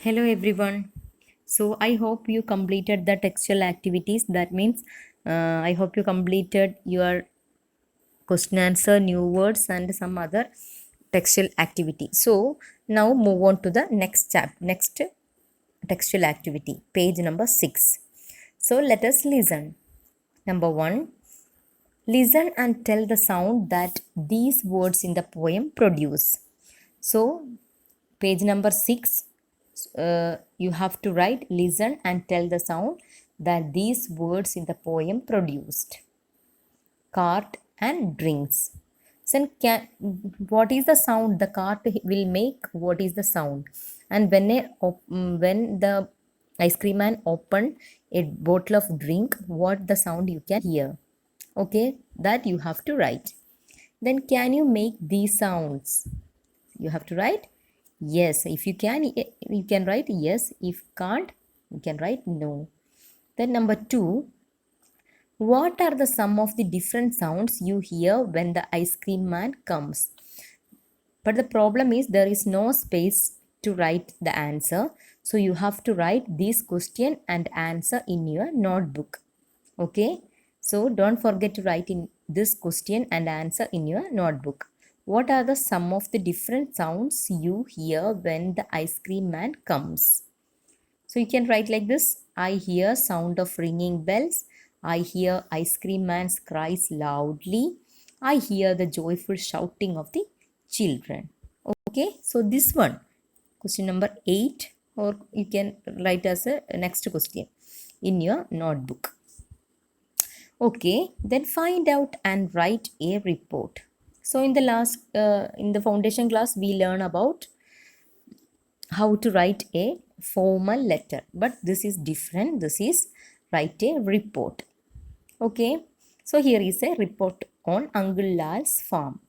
Hello everyone. So I hope you completed the textual activities. That means I hope you completed your question answer, new words, and some other textual activity. So now move on to the next textual activity, page number 6. So let us listen. Number 1. Listen and tell the sound that these words in the poem produce. So page number 6, you have to write listen and tell the sound that these words in the poem produced. Cart and drinks. So what is the sound the cart will make? What is the sound? And when the ice cream man open a bottle of drink, what the sound you can hear? Okay, that you have to write. Then can you make these sounds? You have to write yes. If you can, you can write yes. If can't, you can write no. Then number 2, what are the sum of the different sounds you hear when the ice cream man comes? But the problem is there is no space to write the answer. So you have to write this question and answer in your notebook. Okay, so don't forget to write in this question and answer in your notebook. What are the sum of the different sounds you hear when the ice cream man comes? So you can write like this: I hear sound of ringing bells. I hear ice cream man's cries loudly. I hear the joyful shouting of the children. Okay, so this one, question number 8, or you can write as a next question in your notebook. Okay, then find out and write a report. So in the foundation class, we learn about how to write a formal letter, but this is different. This is write a report. Okay, so here is a report on Uncle Lal's farm.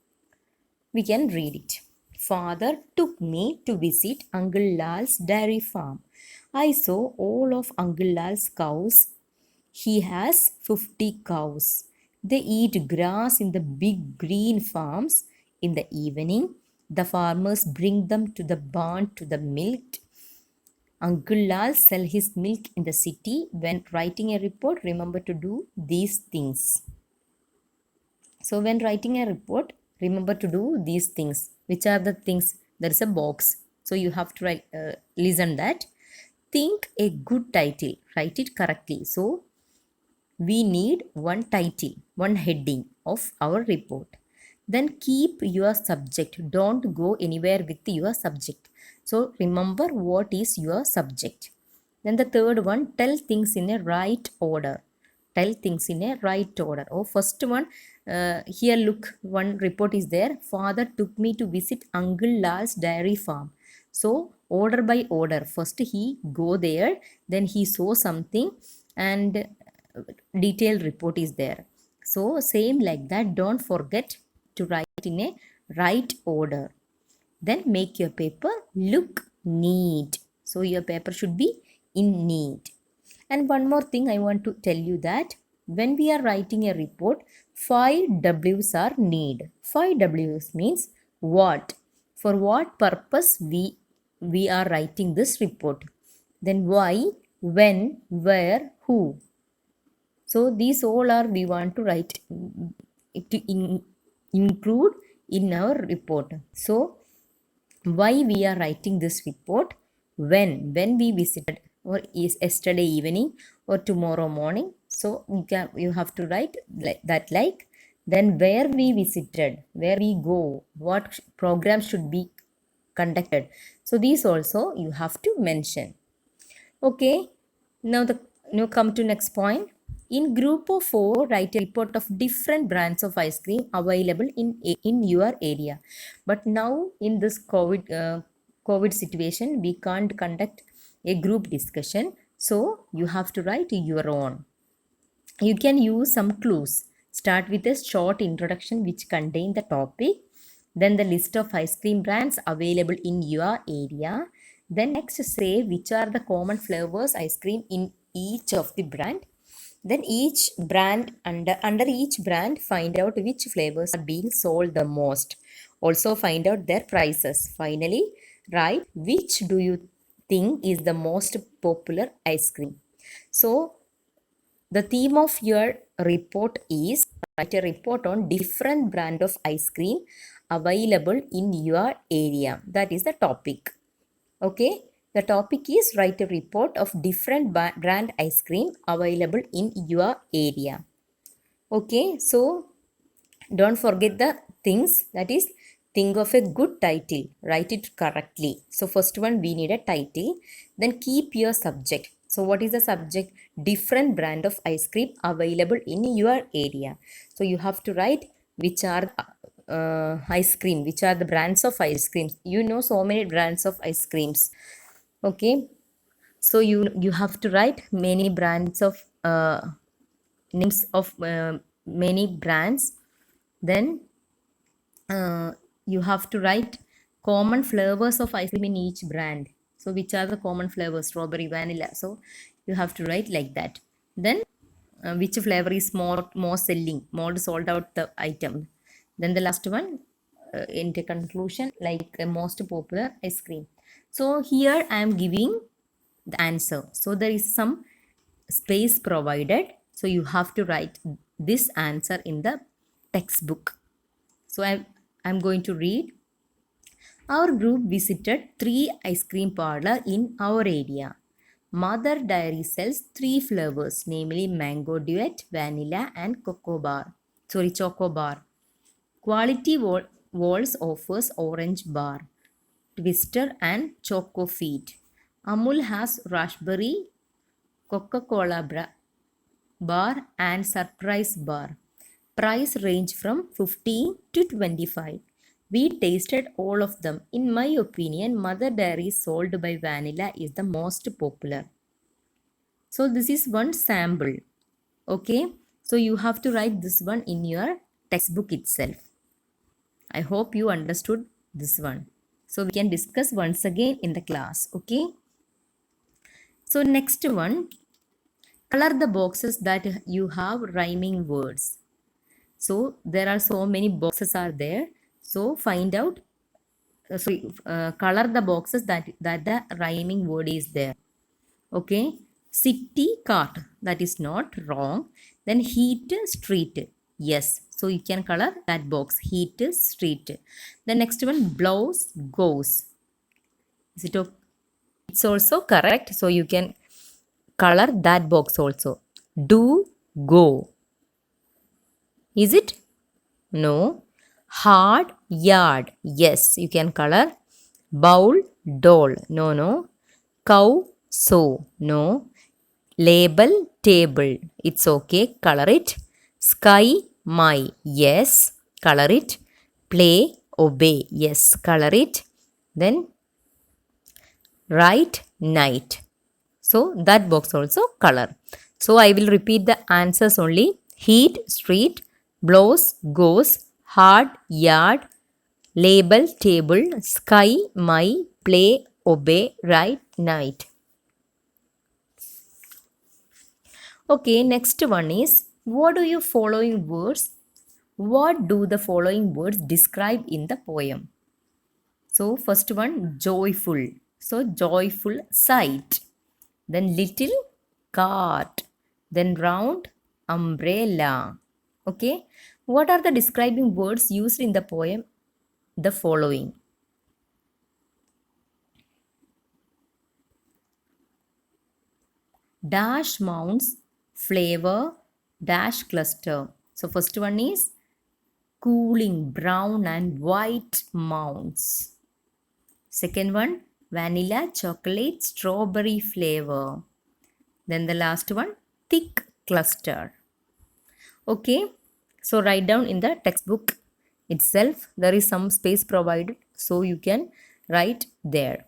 We can read it. Father took me to visit Uncle Lal's dairy farm. I saw all of Uncle Lal's cows. He has 50 cows. They eat grass in the big green farms. In the evening, the farmers bring them to the barn to the milked. Uncle Lal sell his milk in the city. When writing a report, remember to do these things. So when writing a report, remember to do these things. Which are the things? There is a box. So you have to write, listen that. Think a good title. Write it correctly. So we need one title, one heading of our report. Then keep your subject. Don't go anywhere with your subject. So remember what is your subject. Then the third one, tell things in a right order. Tell things in a right order. Oh, first one, here look, one report is there. Father took me to visit Uncle Lal's dairy farm. So order by order. First he go there, then he saw something, and detailed report is there. So same like that, don't forget to write in a right order. Then make your paper look neat. So your paper should be in neat. And one more thing I want to tell you that when we are writing a report, 5 W's are need. 5 W's means what? For what purpose we are writing this report. Then why, when, where, who. So these all are we want to write include in our report. So why we are writing this report? When we visited, or is yesterday evening, or tomorrow morning. So you have to write like that, like. Then where we visited, where we go, what program should be conducted. So these also you have to mention. Okay, now come to next point. In group of 4, write a report of different brands of ice cream available in your area. But now in this COVID situation, we can't conduct a group discussion. So you have to write your own. You can use some clues. Start with a short introduction which contain the topic, then the list of ice cream brands available in your area. Then next say which are the common flavors ice cream in each of the brand. Then each brand, under each brand, find out which flavors are being sold the most. Also find out their prices. Finally, write which do you think is the most popular ice cream? So the theme of your report is write a report on different brand of ice cream available in your area. That is the topic. Okay. The topic is write a report of different brand ice cream available in your area. Okay. So don't forget the things, that is, think of a good title, write it correctly. So first one, we need a title. Then keep your subject. So what is the subject? Different brand of ice cream available in your area. So you have to write which are ice cream, which are the brands of ice creams. You know so many brands of ice creams. Okay. So you have to write many brands of names of many brands. Then you have to write common flavors of ice cream in each brand. So which are the common flavors? Strawberry, vanilla. So you have to write like that. Then which flavor is more selling, more sold out the item. Then the last one, in the conclusion, like most popular ice cream. So here I am giving the answer. So there is some space provided. So you have to write this answer in the textbook. So I'm going to read. Our group visited 3 ice cream parlor in our area. Mother Dairy sells 3 flavors, namely Mango Duet, Vanilla and Choco Bar. Quality Walls offers Orange Bar, Twister and Choco Feet. Amul has Raspberry, Coca-Cola Bar and Surprise Bar. Price range from 15 to 25. We tasted all of them. In my opinion, Mother Dairy sold by Vanilla is the most popular. So this is one sample. Okay. So you have to write this one in your textbook itself. I hope you understood this one. So we can discuss once again in the class. Okay. So next one, color the boxes that you have rhyming words. So there are so many boxes are there. So find out, color the boxes that the rhyming word is there. Okay. City, cart, that is not wrong. Then heat, street, yes. So you can color that box, heat, street. The next one, blows, goes. Is it okay? It's also correct. So you can color that box also. Do, go. Is it? No. Hard, yard. Yes, you can color. Bowl, doll. No, no. Cow, sow. No. Label, table. It's okay. Color it. Sky, my. Yes. Color it. Play, obey. Yes. Color it. Then write, night. So that box also color. So I will repeat the answers only. Heat, street, blows, goes, hard, yard, label, table, sky, my, play, obey, write, night. Okay, next one is, what do the following words describe in the poem? So first one, joyful. So joyful sight. Then little, cart. Then round, umbrella. Okay. What are the describing words used in the poem? The following. Dash mounts, flavor, dash cluster. So first one is cooling, brown and white mounts. Second one, vanilla, chocolate, strawberry flavor. Then the last one, thick cluster. Okay, so write down in the textbook itself. There is some space provided, so you can write there.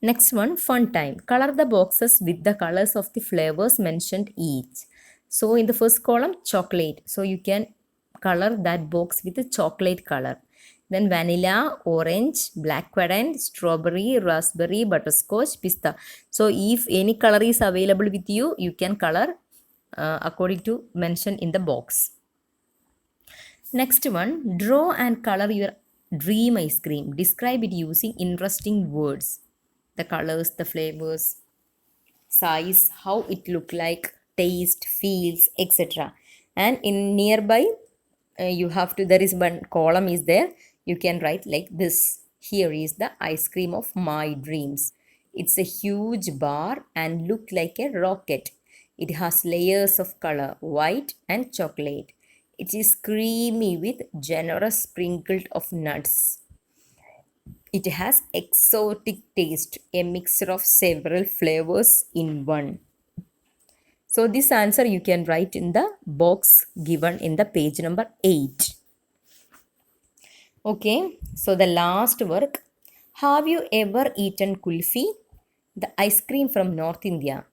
Next one, fun time. Color the boxes with the colors of the flavors mentioned each. So in the first column, chocolate. So you can color that box with a chocolate color. Then vanilla, orange, blackcurrant, strawberry, raspberry, butterscotch, pista. So if any color is available with you, you can color according to mention in the box. Next one, draw and color your dream ice cream. Describe it using interesting words. the colors, the flavors, size, how it look like, taste, feels, etc. And in nearby, you have to, there is one column is there. You can write like this. Here is the ice cream of my dreams. It's a huge bar and look like a rocket. It has layers of color, white and chocolate. It is creamy with generous sprinkle of nuts. It has exotic taste, a mixture of several flavors in one. So this answer you can write in the box given in the page number 8. Okay, so the last work. Have you ever eaten kulfi? The ice cream from North India.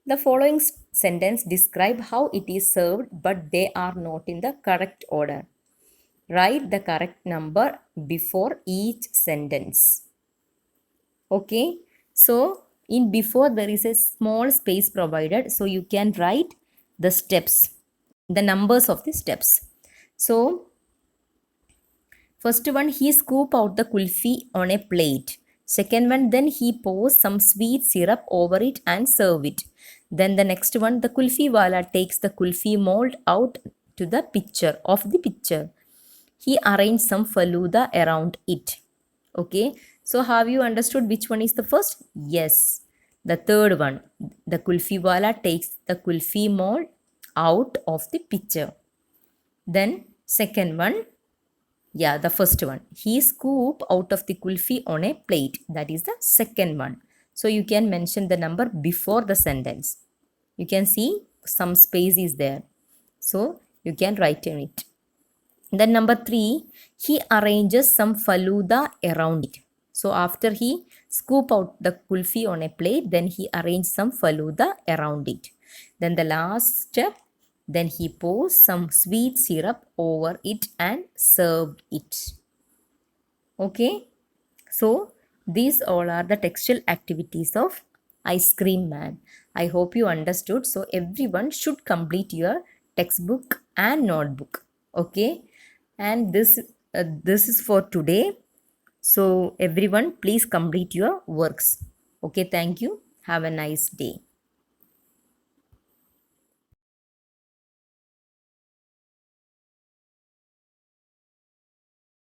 The following sentence describe how it is served, but they are not in the correct order. Write the correct number before each sentence. Okay, so in before there is a small space provided, so you can write the steps, the numbers of the steps. So first one, he scoop out the kulfi on a plate. Second one, then he pours some sweet syrup over it and serve it. Then the next one, the kulfi wala takes the kulfi mold out to the picture of the picture. He arranged some faluda around it. Okay, so have you understood which one is the first? Yes, the third one. The kulfi wala takes the kulfi mold out of the picture. Then second one, yeah, the first one. He scoop out of the kulfi on a plate. That is the second one. So you can mention the number before the sentence. You can see some space is there. So you can write in it. Then number 3, he arranges some faluda around it. So after he scoop out the kulfi on a plate, then he arranges some faluda around it. Then the last step, then he pours some sweet syrup over it and served it. Okay, so these all are the textual activities of ice cream man. I hope you understood. So everyone should complete your textbook and notebook. Okay, and this is for today. So everyone, please complete your works. Okay, thank you. Have a nice day.